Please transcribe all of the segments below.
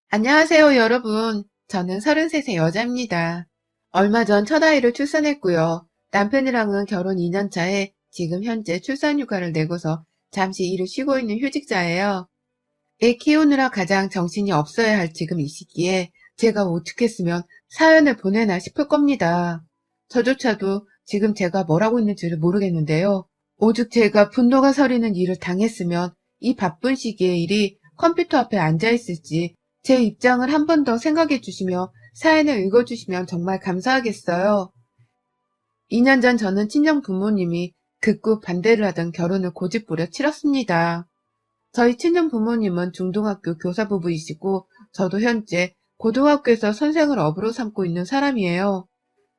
안녕하세요, 여러분. 저는 33세 여자입니다. 얼마 전 첫 아이를 출산했고요. 남편이랑은 결혼 2년 차에 지금 현재 출산휴가를 내고서 잠시 일을 쉬고 있는 휴직자예요. 애 키우느라 가장 정신이 없어야 할 지금 이 시기에 제가 어떻게 했으면 사연을 보내나 싶을 겁니다. 저조차도 지금 제가 뭘 하고 있는지를 모르겠는데요. 오죽 제가 분노가 서리는 일을 당했으면 이 바쁜 시기에 일이 컴퓨터 앞에 앉아있을지 제 입장을 한 번 더 생각해 주시며 사연을 읽어주시면 정말 감사하겠어요. 2년 전 저는 친정 부모님이 극구 반대를 하던 결혼을 고집부려 치렀습니다. 저희 친정 부모님은 중등학교 교사 부부이시고 저도 현재 고등학교에서 선생을 업으로 삼고 있는 사람이에요.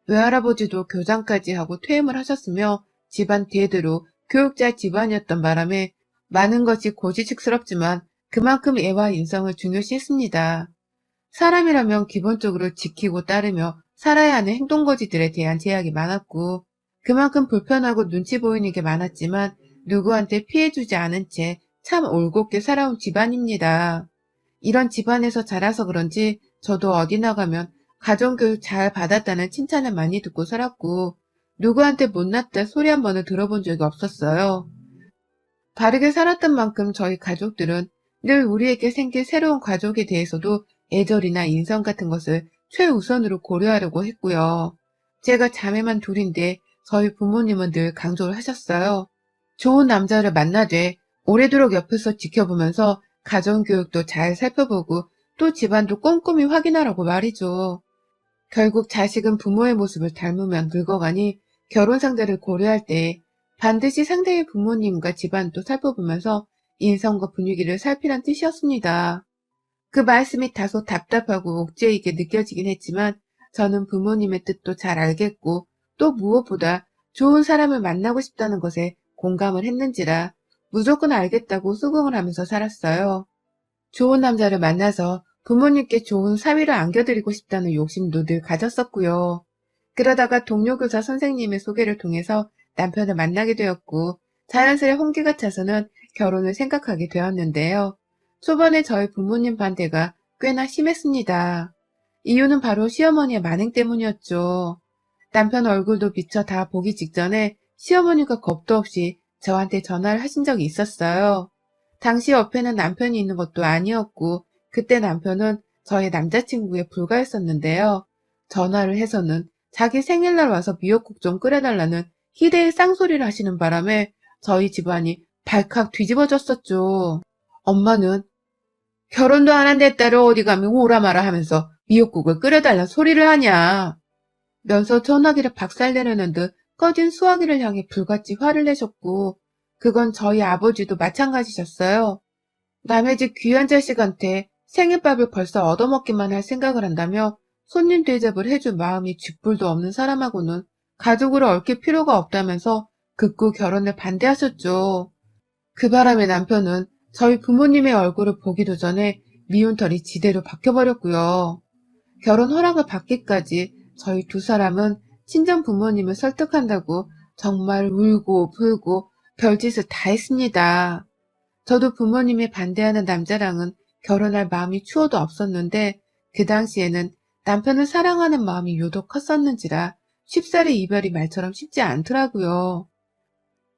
외할아버지도 교장까지 하고 퇴임을 하셨으며 집안 대대로 교육자 집안이었던 바람에 많은 것이 고지식스럽지만 그만큼 애와 인성을 중요시했습니다. 사람이라면 기본적으로 지키고 따르며 살아야 하는 행동거지들에 대한 제약이 많았고 그만큼 불편하고 눈치 보이는 게 많았지만 누구한테 피해주지 않은 채 참 올곧게 살아온 집안입니다. 이런 집안에서 자라서 그런지 저도 어디 나가면 가정교육 잘 받았다는 칭찬을 많이 듣고 살았고 누구한테 못났다 소리 한 번을 들어본 적이 없었어요. 바르게 살았던 만큼 저희 가족들은 늘 우리에게 생길 새로운 가족에 대해서도 애절이나 인성 같은 것을 최우선으로 고려하려고 했고요. 제가 자매만 둘인데 저희 부모님은 늘 강조를 하셨어요. 좋은 남자를 만나되 오래도록 옆에서 지켜보면서 가정교육도 잘 살펴보고 또 집안도 꼼꼼히 확인하라고 말이죠. 결국 자식은 부모의 모습을 닮으면 늙어가니 결혼 상대를 고려할 때 반드시 상대의 부모님과 집안도 살펴보면서 인성과 분위기를 살피란 뜻이었습니다. 그 말씀이 다소 답답하고 옥죄이게 느껴지긴 했지만 저는 부모님의 뜻도 잘 알겠고 또 무엇보다 좋은 사람을 만나고 싶다는 것에 공감을 했는지라 무조건 알겠다고 수긍을 하면서 살았어요. 좋은 남자를 만나서 부모님께 좋은 사위를 안겨드리고 싶다는 욕심도 늘 가졌었고요. 그러다가 동료 교사 선생님의 소개를 통해서 남편을 만나게 되었고 자연스레 홍기가 차서는 결혼을 생각하게 되었는데요. 초반에 저희 부모님 반대가 꽤나 심했습니다. 이유는 바로 시어머니의 만행 때문이었죠. 남편 얼굴도 비춰 다 보기 직전에 시어머니가 겁도 없이 저한테 전화를 하신 적이 있었어요. 당시 옆에는 남편이 있는 것도 아니었고 그때 남편은 저의 남자친구에 불과했었는데요. 전화를 해서는 자기 생일날 와서 미역국 좀 끓여달라는 희대의 쌍소리를 하시는 바람에 저희 집안이 발칵 뒤집어졌었죠. 엄마는 결혼도 안 한 내 딸을 어디 가면 오라 마라 하면서 미역국을 끓여달라는 소리를 하냐. 면서 전화기를 박살내려는 듯 꺼진 수화기를 향해 불같이 화를 내셨고 그건 저희 아버지도 마찬가지셨어요. 남의 집 귀한 자식한테 생일밥을 벌써 얻어먹기만 할 생각을 한다며 손님 대접을 해줄 마음이 쥐뿔도 없는 사람하고는 가족으로 얽힐 필요가 없다면서 극구 결혼을 반대하셨죠. 그 바람에 남편은 저희 부모님의 얼굴을 보기도 전에 미운 털이 지대로 박혀버렸고요. 결혼 허락을 받기까지 저희 두 사람은 친정 부모님을 설득한다고 정말 울고 불고 별짓을 다 했습니다. 저도 부모님이 반대하는 남자랑은 결혼할 마음이 추워도 없었는데 그 당시에는 남편을 사랑하는 마음이 유독 컸었는지라 쉽사리 이별이 말처럼 쉽지 않더라고요.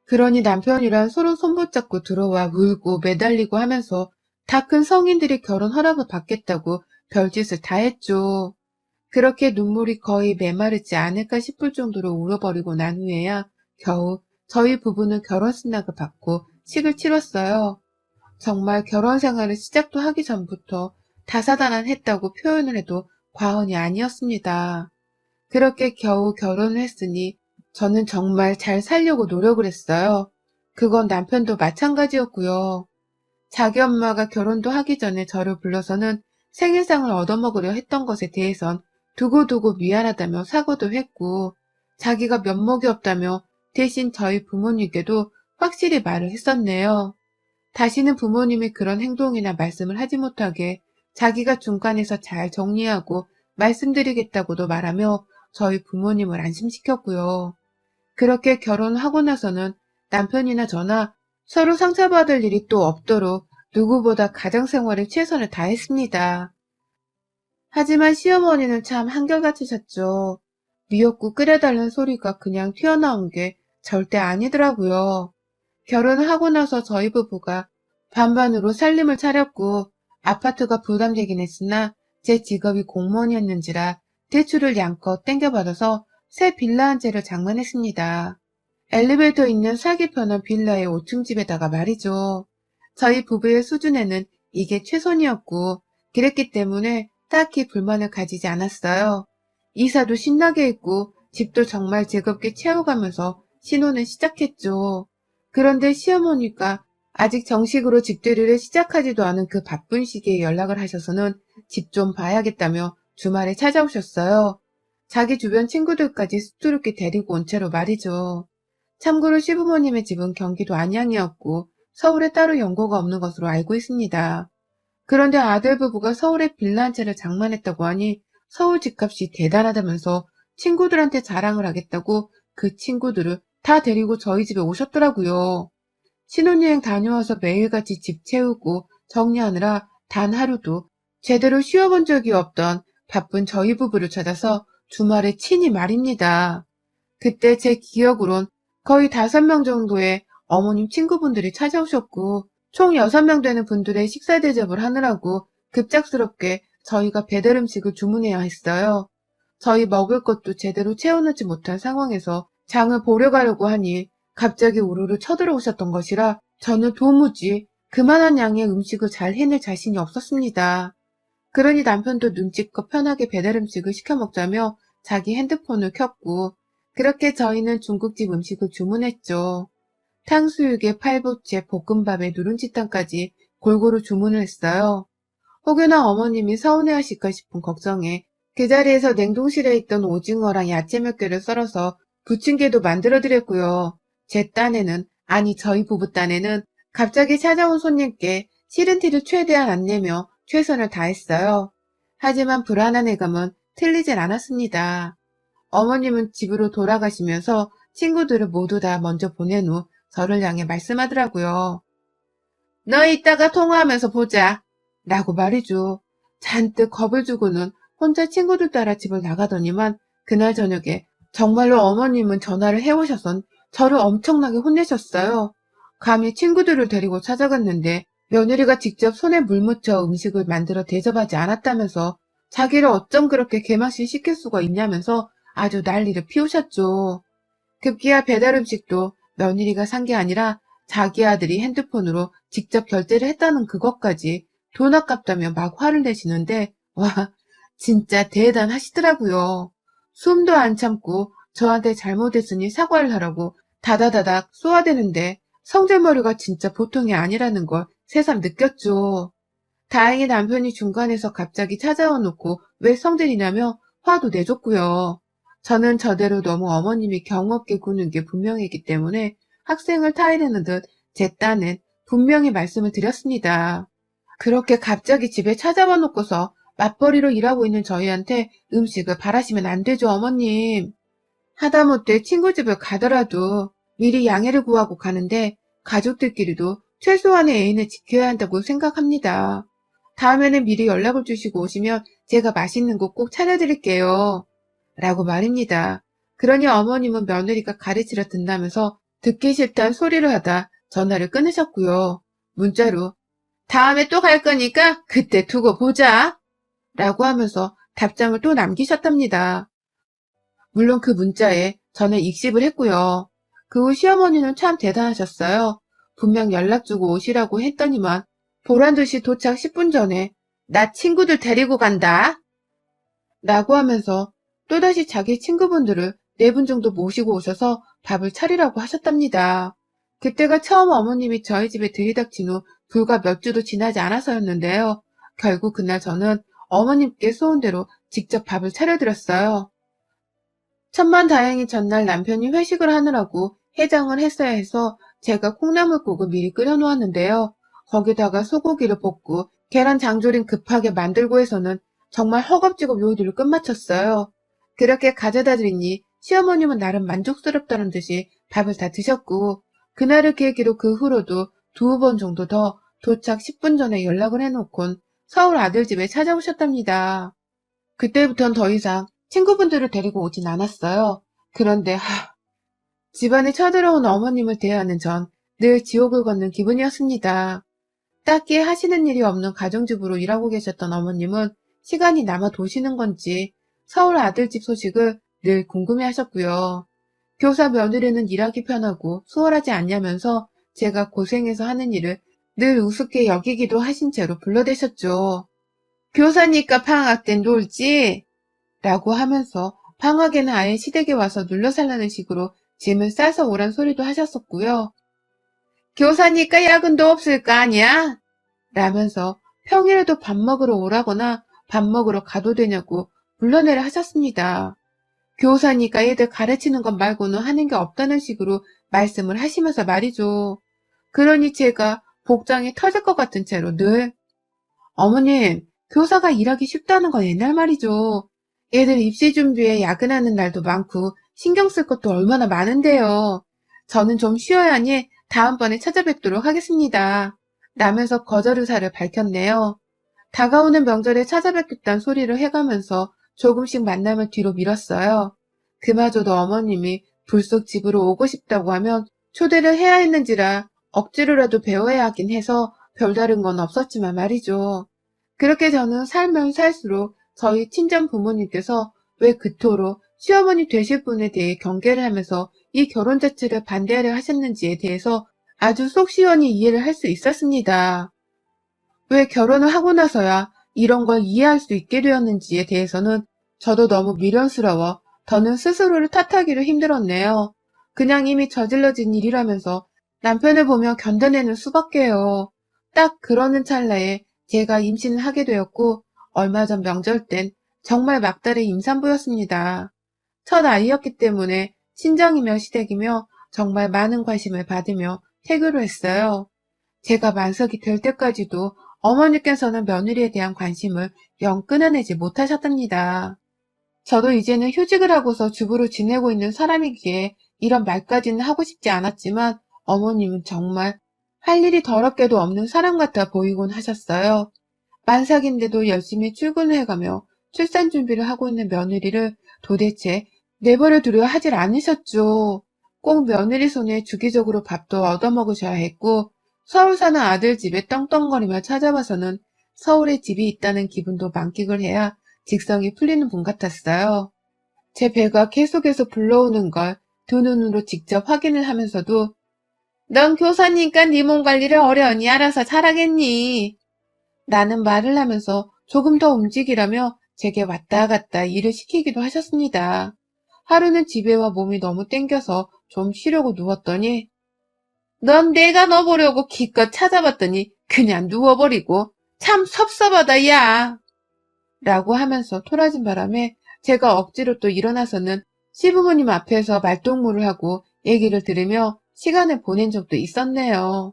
그러니 남편이랑 서로 손붙잡고 들어와 울고 매달리고 하면서 다 큰 성인들이 결혼 허락을 받겠다고 별짓을 다 했죠. 그렇게 눈물이 거의 메마르지 않을까 싶을 정도로 울어버리고 난 후에야 겨우 저희 부부는 결혼 승낙을 받고 식을 치렀어요. 정말 결혼 생활을 시작도 하기 전부터 다사다난했다고 표현을 해도 과언이 아니었습니다. 그렇게 겨우 결혼을 했으니 저는 정말 잘 살려고 노력을 했어요. 그건 남편도 마찬가지였고요. 자기 엄마가 결혼도 하기 전에 저를 불러서는 생일상을 얻어먹으려 했던 것에 대해선 두고두고 미안하다며 사과도 했고 자기가 면목이 없다며 대신 저희 부모님께도 확실히 말을 했었네요. 다시는 부모님이 그런 행동이나 말씀을 하지 못하게 자기가 중간에서 잘 정리하고 말씀드리겠다고도 말하며 저희 부모님을 안심시켰고요. 그렇게 결혼하고 나서는 남편이나 저나 서로 상처받을 일이 또 없도록 누구보다 가정생활에 최선을 다했습니다. 하지만 시어머니는 참 한결같으셨죠. 미역국 끓여달라는 소리가 그냥 튀어나온 게 절대 아니더라고요. 결혼을 하고 나서 저희 부부가 반반으로 살림을 차렸고 아파트가 부담되긴 했으나 제 직업이 공무원이었는지라 대출을 양껏 땡겨받아서 새 빌라 한 채를 장만했습니다. 엘리베이터 있는 살기 편한 빌라의 5층 집에다가 말이죠. 저희 부부의 수준에는 이게 최선이었고 그랬기 때문에 딱히 불만을 가지지 않았어요. 이사도 신나게 했고 집도 정말 즐겁게 채워가면서 신혼을 시작했죠. 그런데 시어머니가 아직 정식으로 집들이를 시작하지도 않은 그 바쁜 시기에 연락을 하셔서는 집 좀 봐야겠다며 주말에 찾아오셨어요. 자기 주변 친구들까지 수두룩히 데리고 온 채로 말이죠. 참고로 시부모님의 집은 경기도 안양이었고 서울에 따로 연고가 없는 것으로 알고 있습니다. 그런데 아들 부부가 서울에 빌라 한 채를 장만했다고 하니 서울 집값이 대단하다면서 친구들한테 자랑을 하겠다고 그 친구들을 다 데리고 저희 집에 오셨더라고요. 신혼여행 다녀와서 매일같이 집 채우고 정리하느라 단 하루도 제대로 쉬어본 적이 없던 바쁜 저희 부부를 찾아서 주말에 친히 말입니다. 그때 제 기억으론 거의 5명 정도의 어머님 친구분들이 찾아오셨고 총 6명 되는 분들의 식사 대접을 하느라고 급작스럽게 저희가 배달 음식을 주문해야 했어요. 저희 먹을 것도 제대로 채워놓지 못한 상황에서 장을 보러 가려고 하니 갑자기 우르르 쳐들어오셨던 것이라 저는 도무지 그만한 양의 음식을 잘 해낼 자신이 없었습니다. 그러니 남편도 눈치껏 편하게 배달 음식을 시켜 먹자며 자기 핸드폰을 켰고 그렇게 저희는 중국집 음식을 주문했죠. 탕수육에 팔보채, 볶음밥에 누룽지탕까지 골고루 주문을 했어요. 혹여나 어머님이 서운해하실까 싶은 걱정에 그 자리에서 냉동실에 있던 오징어랑 야채 몇 개를 썰어서 부침개도 만들어드렸고요. 제 딴에는, 아니 저희 부부 딴에는 갑자기 찾아온 손님께 싫은 티를 최대한 안 내며 최선을 다했어요. 하지만 불안한 예감은 틀리진 않았습니다. 어머님은 집으로 돌아가시면서 친구들을 모두 다 먼저 보낸 후 저를 향해 말씀하더라고요. 너 이따가 통화하면서 보자. 라고 말이죠. 잔뜩 겁을 주고는 혼자 친구들 따라 집을 나가더니만 그날 저녁에 정말로 어머님은 전화를 해오셔선 저를 엄청나게 혼내셨어요. 감히 친구들을 데리고 찾아갔는데 며느리가 직접 손에 물 묻혀 음식을 만들어 대접하지 않았다면서 자기를 어쩜 그렇게 개망신 시킬 수가 있냐면서 아주 난리를 피우셨죠. 급기야 배달 음식도 며느리가 산 게 아니라 자기 아들이 핸드폰으로 직접 결제를 했다는 그것까지 돈 아깝다며 막 화를 내시는데 와 진짜 대단하시더라고요. 숨도 안 참고 저한테 잘못했으니 사과를 하라고 다다다닥 쏘아대는데 성질머리가 진짜 보통이 아니라는 걸 새삼 느꼈죠. 다행히 남편이 중간에서 갑자기 찾아와 놓고 왜 성질이냐며 화도 내줬고요. 저는 저대로 너무 어머님이 경없게 구는 게 분명했기 때문에 학생을 타이르는 듯 제 딴엔 분명히 말씀을 드렸습니다. 그렇게 갑자기 집에 찾아와 놓고서 맞벌이로 일하고 있는 저희한테 음식을 바라시면 안 되죠, 어머님. 하다못해 친구 집을 가더라도 미리 양해를 구하고 가는데 가족들끼리도 최소한의 애인을 지켜야 한다고 생각합니다. 다음에는 미리 연락을 주시고 오시면 제가 맛있는 곳 꼭 차려드릴게요. 라고 말입니다. 그러니 어머님은 며느리가 가르치려 든다면서 듣기 싫다는 소리를 하다 전화를 끊으셨고요. 문자로 다음에 또 갈 거니까 그때 두고 보자. 라고 하면서 답장을 또 남기셨답니다. 물론 그 문자에 저는 익십을 했고요. 그 후 시어머니는 참 대단하셨어요. 분명 연락 주고 오시라고 했더니만 보란듯이 도착 10분 전에 나 친구들 데리고 간다. 라고 하면서 또다시 자기 친구분들을 4분 정도 모시고 오셔서 밥을 차리라고 하셨답니다. 그때가 처음 어머님이 저희 집에 들이닥친 후 불과 몇 주도 지나지 않아서였는데요. 결국 그날 저는 어머님께 소원대로 직접 밥을 차려드렸어요. 천만다행히 전날 남편이 회식을 하느라고 해장을 했어야 해서 제가 콩나물국을 미리 끓여놓았는데요. 거기다가 소고기를 볶고 계란 장조림 급하게 만들고 해서는 정말 허겁지겁 요리를 끝마쳤어요. 그렇게 가져다 드리니 시어머님은 나름 만족스럽다는 듯이 밥을 다 드셨고 그날을 계기로 그 후로도 2번 정도 더 도착 10분 전에 연락을 해놓곤 서울 아들 집에 찾아오셨답니다. 그때부턴 더 이상 친구분들을 데리고 오진 않았어요. 그런데 집안에 쳐들어온 어머님을 대하는 전 늘 지옥을 걷는 기분이었습니다. 딱히 하시는 일이 없는 가정주부로 일하고 계셨던 어머님은 시간이 남아 도시는 건지 서울 아들집 소식을 늘 궁금해하셨고요. 교사 며느리는 일하기 편하고 수월하지 않냐면서 제가 고생해서 하는 일을 늘 우습게 여기기도 하신 채로 불러대셨죠. 교사니까 방학 때 놀지? 라고 하면서 방학에는 아예 시댁에 와서 눌러 살라는 식으로 짐을 싸서 오란 소리도 하셨었고요. 교사니까 야근도 없을 거 아니야? 라면서 평일에도 밥 먹으러 오라거나 밥 먹으러 가도 되냐고 불러내려 하셨습니다. 교사니까 애들 가르치는 것 말고는 하는 게 없다는 식으로 말씀을 하시면서 말이죠. 그러니 제가 복장이 터질 것 같은 채로 늘 어머님, 교사가 일하기 쉽다는 건 옛날 말이죠. 애들 입시 준비에 야근하는 날도 많고 신경 쓸 것도 얼마나 많은데요. 저는 좀 쉬어야 하니 다음번에 찾아뵙도록 하겠습니다. 라면서 거절 의사를 밝혔네요. 다가오는 명절에 찾아뵙겠다는 소리를 해가면서 조금씩 만남을 뒤로 미뤘어요. 그마저도 어머님이 불쑥 집으로 오고 싶다고 하면 초대를 해야 했는지라 억지로라도 배워야 하긴 해서 별다른 건 없었지만 말이죠. 그렇게 저는 살면 살수록 저희 친정 부모님께서 왜 그토록 시어머니 되실 분에 대해 경계를 하면서 이 결혼 자체를 반대하려 하셨는지에 대해서 아주 속 시원히 이해를 할 수 있었습니다. 왜 결혼을 하고 나서야 이런 걸 이해할 수 있게 되었는지에 대해서는 저도 너무 미련스러워 더는 스스로를 탓하기를 힘들었네요. 그냥 이미 저질러진 일이라면서 남편을 보며 견뎌내는 수밖에요. 딱 그러는 찰나에 제가 임신을 하게 되었고 얼마 전 명절 땐 정말 막달의 임산부였습니다. 첫 아이였기 때문에 친정이며 시댁이며 정말 많은 관심을 받으며 태교를 했어요. 제가 만석이 될 때까지도 어머니께서는 며느리에 대한 관심을 영 끊어내지 못하셨답니다. 저도 이제는 휴직을 하고서 주부로 지내고 있는 사람이기에 이런 말까지는 하고 싶지 않았지만 어머님은 정말 할 일이 더럽게도 없는 사람 같아 보이곤 하셨어요. 만삭인데도 열심히 출근을 해가며 출산 준비를 하고 있는 며느리를 도대체 내버려 두려 하질 않으셨죠. 꼭 며느리 손에 주기적으로 밥도 얻어먹으셔야 했고 서울 사는 아들 집에 떵떵거리며 찾아와서는 서울에 집이 있다는 기분도 만끽을 해야 직성이 풀리는 분 같았어요. 제 배가 계속해서 불러오는 걸 두 눈으로 직접 확인을 하면서도 넌 교사니까 네 몸 관리를 어려우니 알아서 잘하겠니? 라는 말을 하면서 조금 더 움직이라며 제게 왔다 갔다 일을 시키기도 하셨습니다. 하루는 집에 와 몸이 너무 땡겨서 좀 쉬려고 누웠더니 넌 내가 너 보려고 기껏 찾아봤더니 그냥 누워버리고 참 섭섭하다 야 라고 하면서 토라진 바람에 제가 억지로 또 일어나서는 시부모님 앞에서 말동무를 하고 얘기를 들으며 시간을 보낸 적도 있었네요.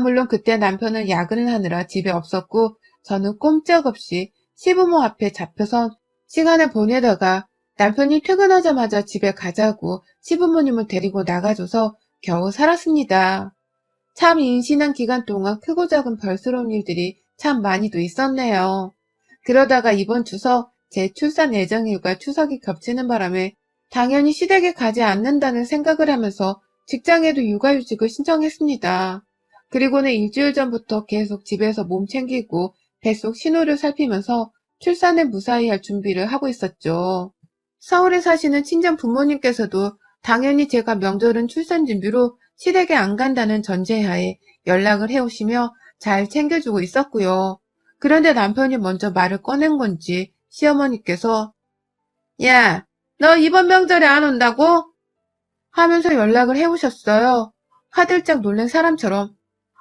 물론 그때 남편은 야근을 하느라 집에 없었고 저는 꼼짝없이 시부모 앞에 잡혀선 시간을 보내다가 남편이 퇴근하자마자 집에 가자고 시부모님을 데리고 나가줘서 겨우 살았습니다. 참 임신한 기간 동안 크고 작은 별스러운 일들이 참 많이도 있었네요. 그러다가 이번 추석 제 출산 예정일과 추석이 겹치는 바람에 당연히 시댁에 가지 않는다는 생각을 하면서 직장에도 육아휴직을 신청했습니다. 그리고는 일주일 전부터 계속 집에서 몸 챙기고 뱃속 신호를 살피면서 출산을 무사히 할 준비를 하고 있었죠. 서울에 사시는 친정 부모님께서도 당연히 제가 명절은 출산 준비로 시댁에 안 간다는 전제하에 연락을 해오시며 잘 챙겨주고 있었고요. 그런데 남편이 먼저 말을 꺼낸 건지 시어머니께서 야, 너 이번 명절에 안 온다고? 하면서 연락을 해오셨어요. 화들짝 놀란 사람처럼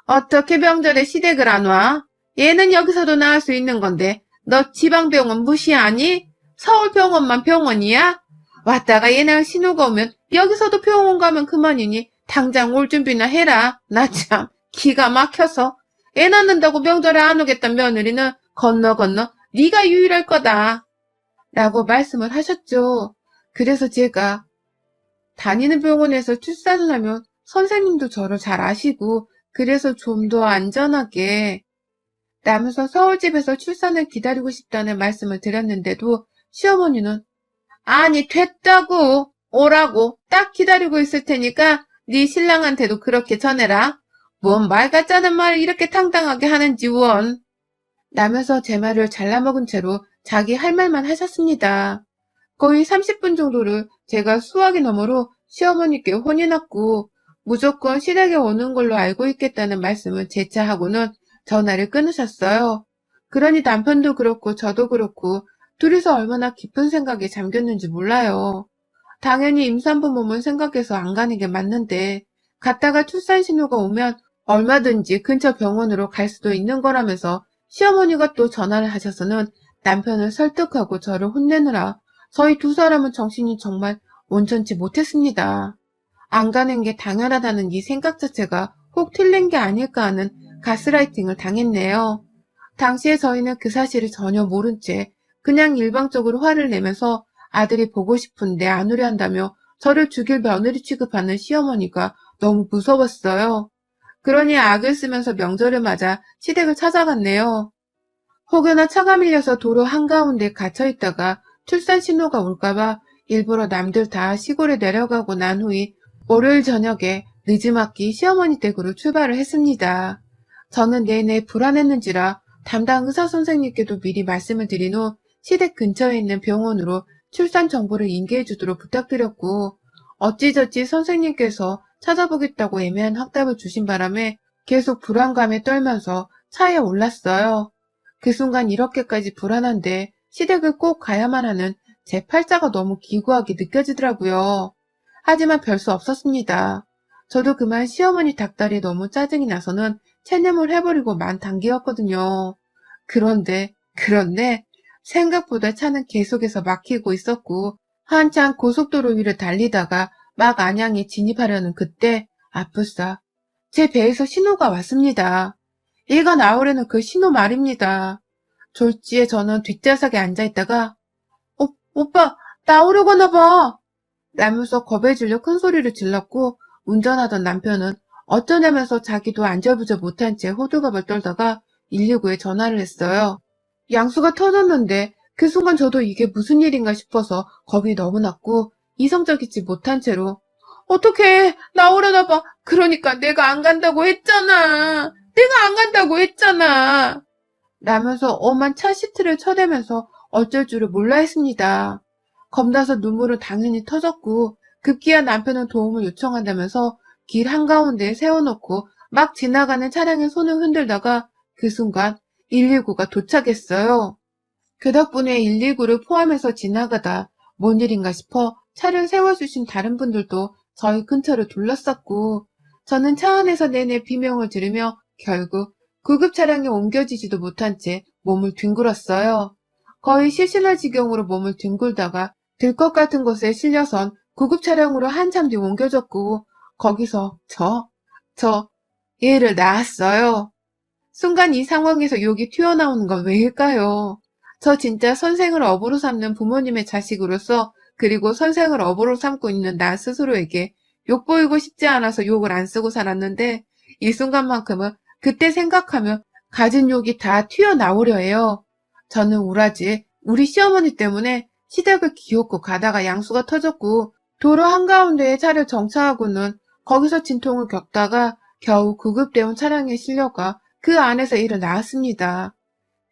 어떻게 명절에 시댁을 안 와? 얘는 여기서도 나을 수 있는 건데 너 지방병원 무시하니? 서울병원만 병원이야? 왔다가 얘네가 신호가 오면 여기서도 병원 가면 그만이니 당장 올 준비나 해라. 나 참 기가 막혀서 애 낳는다고 명절에 안 오겠단 며느리는 건너 네가 유일할 거다. 라고 말씀을 하셨죠. 그래서 제가 다니는 병원에서 출산을 하면 선생님도 저를 잘 아시고 그래서 좀 더 안전하게 라면서 서울집에서 출산을 기다리고 싶다는 말씀을 드렸는데도 시어머니는 아니 됐다고 오라고 딱 기다리고 있을 테니까 네 신랑한테도 그렇게 전해라. 뭔 말 같자는 말을 이렇게 당당하게 하는지 원. 라면서 제 말을 잘라먹은 채로 자기 할 말만 하셨습니다. 거의 30분 정도를 제가 수화기 너머로 시어머니께 혼이 났고 무조건 시댁에 오는 걸로 알고 있겠다는 말씀을 재차 하고는 전화를 끊으셨어요. 그러니 남편도 그렇고 저도 그렇고 둘이서 얼마나 깊은 생각에 잠겼는지 몰라요. 당연히 임산부 몸을 생각해서 안 가는 게 맞는데 갔다가 출산 신호가 오면 얼마든지 근처 병원으로 갈 수도 있는 거라면서 시어머니가 또 전화를 하셔서는 남편을 설득하고 저를 혼내느라 저희 두 사람은 정신이 정말 온전치 못했습니다. 안 가는 게 당연하다는 이 생각 자체가 혹 틀린 게 아닐까 하는 가스라이팅을 당했네요. 당시에 저희는 그 사실을 전혀 모른 채 그냥 일방적으로 화를 내면서 아들이 보고 싶은데 안 오려 한다며 저를 죽일 며느리 취급하는 시어머니가 너무 무서웠어요. 그러니 악을 쓰면서 명절을 맞아 시댁을 찾아갔네요. 혹여나 차가 밀려서 도로 한가운데 갇혀있다가 출산 신호가 올까봐 일부러 남들 다 시골에 내려가고 난 후에 월요일 저녁에 늦지막히 시어머니 댁으로 출발을 했습니다. 저는 내내 불안했는지라 담당 의사 선생님께도 미리 말씀을 드린 후 시댁 근처에 있는 병원으로 출산 정보를 인계해 주도록 부탁드렸고 어찌저찌 선생님께서 찾아보겠다고 애매한 확답을 주신 바람에 계속 불안감에 떨면서 차에 올랐어요. 그 순간 이렇게까지 불안한데 시댁을 꼭 가야만 하는 제 팔자가 너무 기구하게 느껴지더라고요. 하지만 별 수 없었습니다. 저도 그만 시어머니 닭다리에 너무 짜증이 나서는 체념을 해버리고 만 단계였거든요. 그런데 생각보다 차는 계속해서 막히고 있었고 한참 고속도로 위를 달리다가 막 안양에 진입하려는 그때 아프싸 제 배에서 신호가 왔습니다. 얘가 나오려는 그 신호 말입니다. 졸지에 저는 뒷좌석에 앉아있다가 오빠 나오려고 하나 봐 라면서 겁에 질려 큰 소리를 질렀고 운전하던 남편은 어쩌냐면서 자기도 안절부절 못한 채 호들갑을 떨다가 119에 전화를 했어요. 양수가 터졌는데 그 순간 저도 이게 무슨 일인가 싶어서 겁이 너무 났고 이성적이지 못한 채로 어떡해 나오려나 봐. 그러니까 내가 안 간다고 했잖아. 내가 안 간다고 했잖아. 라면서 엄한 차 시트를 쳐대면서 어쩔 줄을 몰라 했습니다. 겁나서 눈물은 당연히 터졌고 급기야 남편은 도움을 요청한다면서 길 한가운데에 세워놓고 막 지나가는 차량에 손을 흔들다가 그 순간 119가 도착했어요. 그 덕분에 119를 포함해서 지나가다 뭔 일인가 싶어 차를 세워주신 다른 분들도 저희 근처를 둘러쌌고 저는 차 안에서 내내 비명을 지르며 결국 구급 차량에 옮겨지지도 못한 채 몸을 뒹굴었어요. 거의 실신할 지경으로 몸을 뒹굴다가 들것 같은 곳에 실려선 구급 차량으로 한참 뒤 옮겨졌고 거기서 얘를 낳았어요. 순간 이 상황에서 욕이 튀어나오는 건 왜일까요? 저 진짜 선생을 업으로 삼는 부모님의 자식으로서 그리고 선생을 업으로 삼고 있는 나 스스로에게 욕 보이고 싶지 않아서 욕을 안 쓰고 살았는데 이 순간만큼은 그때 생각하면 가진 욕이 다 튀어나오려 해요. 저는 우라지 우리 시어머니 때문에 시댁을 기웃고 가다가 양수가 터졌고 도로 한가운데에 차를 정차하고는 거기서 진통을 겪다가 겨우 구급대원 차량에 실려가 그 안에서 일을 낳았습니다.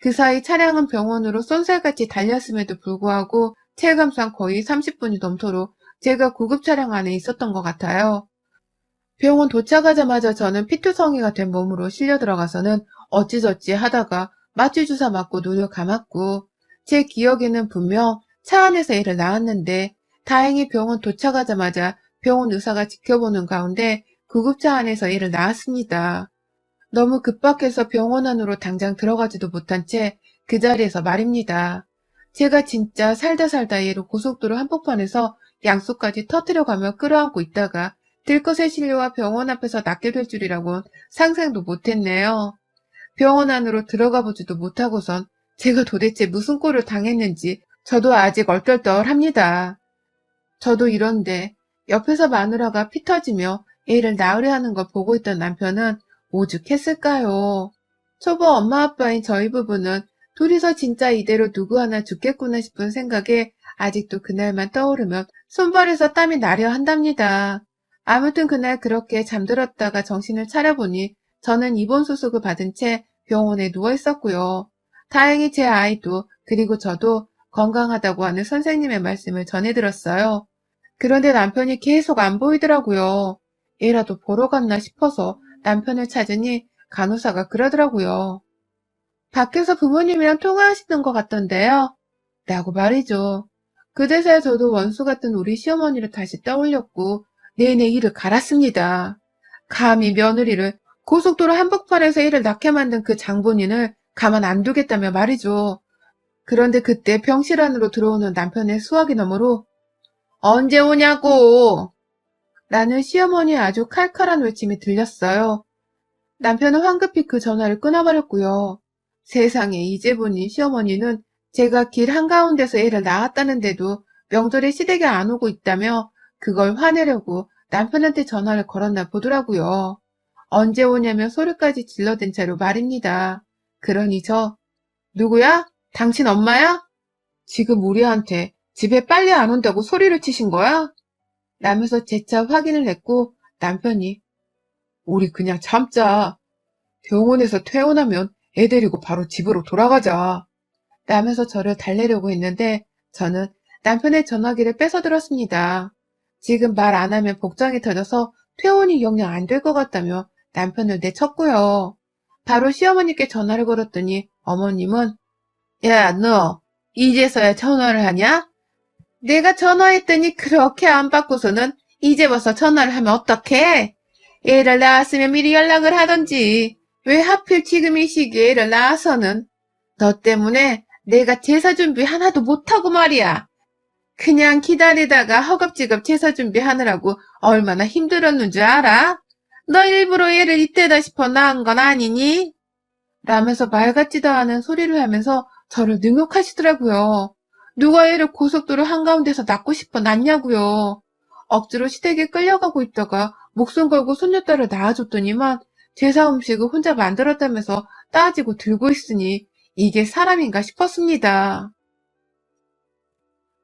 그 사이 차량은 병원으로 쏜살같이 달렸음에도 불구하고 체감상 거의 30분이 넘도록 제가 구급 차량 안에 있었던 것 같아요. 병원 도착하자마자 저는 피투성이가 된 몸으로 실려 들어가서는 어찌저찌 하다가 마취 주사 맞고 눈을 감았고 제 기억에는 분명 차 안에서 일을 낳았는데 다행히 병원 도착하자마자 병원 의사가 지켜보는 가운데 구급차 안에서 일을 낳았습니다. 너무 급박해서 병원 안으로 당장 들어가지도 못한 채 그 자리에서 말입니다. 제가 진짜 살다 얘로 고속도로 한복판에서 양수까지 터뜨려가며 끌어안고 있다가 들것에 실려와 병원 앞에서 낫게 될 줄이라곤 상상도 못했네요. 병원 안으로 들어가 보지도 못하고선 제가 도대체 무슨 꼴을 당했는지 저도 아직 얼떨떨합니다. 저도 이런데 옆에서 마누라가 피 터지며 애를 낳으려 하는 걸 보고 있던 남편은 오죽했을까요? 초보 엄마 아빠인 저희 부부는 둘이서 진짜 이대로 누구 하나 죽겠구나 싶은 생각에 아직도 그날만 떠오르면 손발에서 땀이 나려 한답니다. 아무튼 그날 그렇게 잠들었다가 정신을 차려보니 저는 입원 수속을 받은 채 병원에 누워 있었고요. 다행히 제 아이도 그리고 저도 건강하다고 하는 선생님의 말씀을 전해들었어요. 그런데 남편이 계속 안 보이더라고요. 얘라도 보러 갔나 싶어서 남편을 찾으니 간호사가 그러더라고요. 밖에서 부모님이랑 통화하시는 것 같던데요? 라고 말이죠. 그제서야 저도 원수 같은 우리 시어머니를 다시 떠올렸고 내내 이를 갈았습니다. 감히 며느리를 고속도로 한복판에서 이를 낳게 만든 그 장본인을 가만 안 두겠다며 말이죠. 그런데 그때 병실 안으로 들어오는 남편의 수화기 너머로 언제 오냐고! 라는 시어머니의 아주 칼칼한 외침이 들렸어요. 남편은 황급히 그 전화를 끊어버렸고요. 세상에 이제 보니 시어머니는 제가 길 한가운데서 애를 낳았다는데도 명절에 시댁에 안 오고 있다며 그걸 화내려고 남편한테 전화를 걸었나 보더라고요. 언제 오냐며 소리까지 질러댄 채로 말입니다. 그러니 누구야? 당신 엄마야? 지금 우리한테 집에 빨리 안 온다고 소리를 치신 거야? 라면서 재차 확인을 했고 남편이 우리 그냥 참자. 병원에서 퇴원하면 애 데리고 바로 집으로 돌아가자. 라면서 저를 달래려고 했는데 저는 남편의 전화기를 뺏어들었습니다. 지금 말 안 하면 복장이 터져서 퇴원이 영영 안 될 것 같다며 남편을 내쳤고요. 바로 시어머니께 전화를 걸었더니 어머님은 야, 너 이제서야 전화를 하냐? 내가 전화했더니 그렇게 안 받고서는 이제 와서 전화를 하면 어떡해? 애를 낳았으면 미리 연락을 하던지 왜 하필 지금 이 시기에 애를 낳아서는 너 때문에 내가 제사 준비 하나도 못하고 말이야. 그냥 기다리다가 허겁지겁 제사 준비하느라고 얼마나 힘들었는 줄 알아? 너 일부러 애를 이때다 싶어 낳은 건 아니니? 라면서 말 같지도 않은 소리를 하면서 저를 능욕하시더라고요. 누가 애를 고속도로 한가운데서 낳고 싶어 낳냐고요. 억지로 시댁에 끌려가고 있다가 목숨 걸고 손녀딸을 낳아줬더니만 제사 음식을 혼자 만들었다면서 따지고 들고 있으니 이게 사람인가 싶었습니다.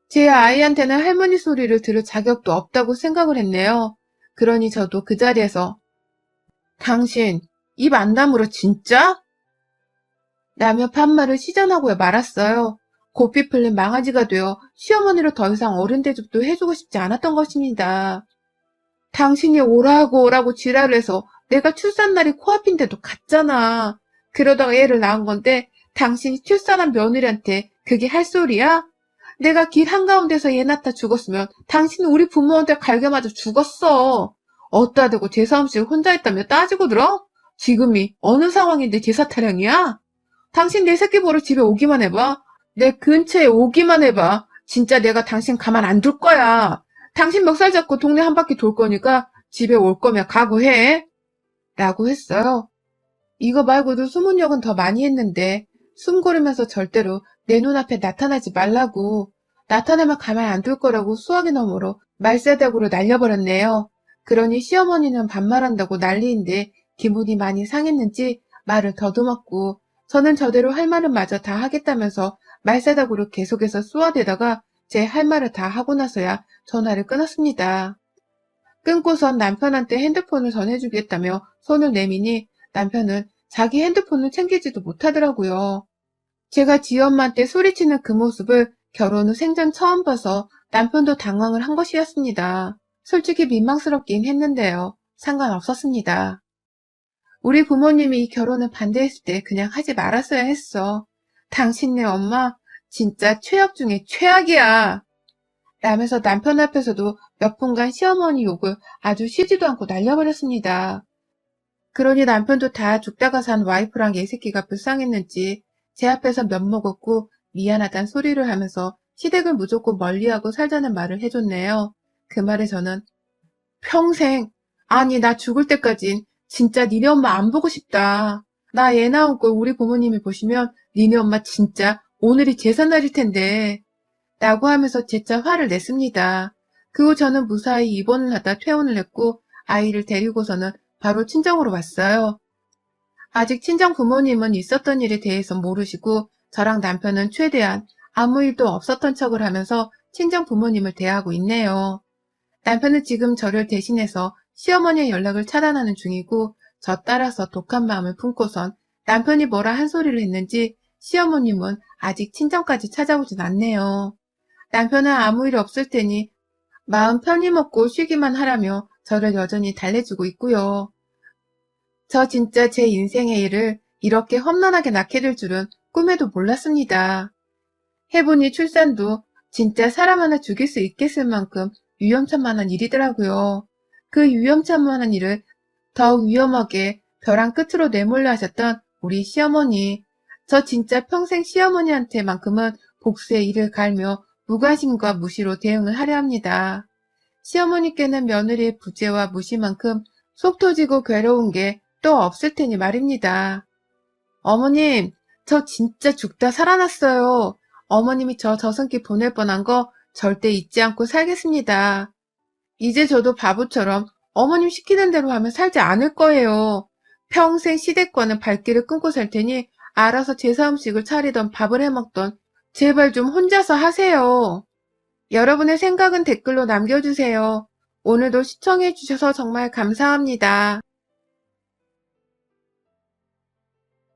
제 아이한테는 할머니 소리를 들을 자격도 없다고 생각을 했네요. 그러니 저도 그 자리에서 당신 입 안 다물어 진짜? 라며 반말을 시전하고 말았어요. 고삐 풀린 망아지가 되어 시어머니로 더 이상 어른 대접도 해주고 싶지 않았던 것입니다. 당신이 오라고 지랄을 해서 내가 출산날이 코앞인데도 갔잖아. 그러다가 애를 낳은 건데 당신이 출산한 며느리한테 그게 할 소리야? 내가 길 한가운데서 애 낳다 죽었으면 당신은 우리 부모한테 갈겨 맞아 죽었어. 어따 대고 제사 음식 혼자 했다며 따지고 들어? 지금이 어느 상황인데 제사 타령이야? 당신 내 새끼 보러 집에 오기만 해봐. 내 근처에 오기만 해봐. 진짜 내가 당신 가만 안 둘 거야. 당신 멱살 잡고 동네 한 바퀴 돌 거니까 집에 올 거면 각오해. 라고 했어요. 이거 말고도 수문역은 더 많이 했는데 숨 고르면서 절대로 내 눈앞에 나타나지 말라고. 나타나면 가만 안 둘 거라고 수화기 너머로 말세닥으로 날려버렸네요. 그러니 시어머니는 반말한다고 난리인데 기분이 많이 상했는지 말을 더듬었고 저는 저대로 할 말은 마저 다 하겠다면서 말세닥으로 계속해서 쏘아대다가 제 할 말을 다 하고 나서야 전화를 끊었습니다. 끊고선 남편한테 핸드폰을 전해주겠다며 손을 내미니 남편은 자기 핸드폰을 챙기지도 못하더라고요. 제가 지엄마한테 소리치는 그 모습을 결혼 후 생전 처음 봐서 남편도 당황을 한 것이었습니다. 솔직히 민망스럽긴 했는데요. 상관없었습니다. 우리 부모님이 이 결혼을 반대했을 때 그냥 하지 말았어야 했어. 당신네 엄마 진짜 최악 중에 최악이야. 라면서 남편 앞에서도 몇 분간 시어머니 욕을 아주 쉬지도 않고 날려버렸습니다. 그러니 남편도 다 죽다가 산 와이프랑 얘새끼가 불쌍했는지 제 앞에서 면먹었고 미안하단 소리를 하면서 시댁을 무조건 멀리하고 살자는 말을 해줬네요. 그 말에 저는 평생, 아니 나 죽을 때까진 진짜 니네 엄마 안 보고 싶다. 나 애 낳은 걸 우리 부모님이 보시면 니네 엄마 진짜 오늘이 제삿날일 텐데 라고 하면서 재차 화를 냈습니다. 그 후 저는 무사히 입원을 하다 퇴원을 했고 아이를 데리고서는 바로 친정으로 왔어요. 아직 친정 부모님은 있었던 일에 대해서 모르시고 저랑 남편은 최대한 아무 일도 없었던 척을 하면서 친정 부모님을 대하고 있네요. 남편은 지금 저를 대신해서 시어머니의 연락을 차단하는 중이고 저 따라서 독한 마음을 품고선 남편이 뭐라 한 소리를 했는지 시어머님은 아직 친정까지 찾아오진 않네요. 남편은 아무 일 없을 테니 마음 편히 먹고 쉬기만 하라며 저를 여전히 달래주고 있고요. 저 진짜 제 인생의 일을 이렇게 험난하게 낳게 될 줄은 꿈에도 몰랐습니다. 해보니 출산도 진짜 사람 하나 죽일 수 있겠을 만큼 위험천만한 일이더라고요. 그 위험천만한 일을 더욱 위험하게 벼랑 끝으로 내몰려 하셨던 우리 시어머니. 저 진짜 평생 시어머니한테만큼은 복수의 이를 갈며 무관심과 무시로 대응을 하려 합니다. 시어머니께는 며느리의 부재와 무시만큼 속 터지고 괴로운 게 또 없을 테니 말입니다. 어머님, 저 진짜 죽다 살아났어요. 어머님이 저 저승길 보낼 뻔한 거 절대 잊지 않고 살겠습니다. 이제 저도 바보처럼 어머님 시키는 대로 하면 살지 않을 거예요. 평생 시댁과는 발길을 끊고 살 테니 알아서 제사 음식을 차리던 밥을 해먹던 제발 좀 혼자서 하세요. 여러분의 생각은 댓글로 남겨주세요. 오늘도 시청해주셔서 정말 감사합니다.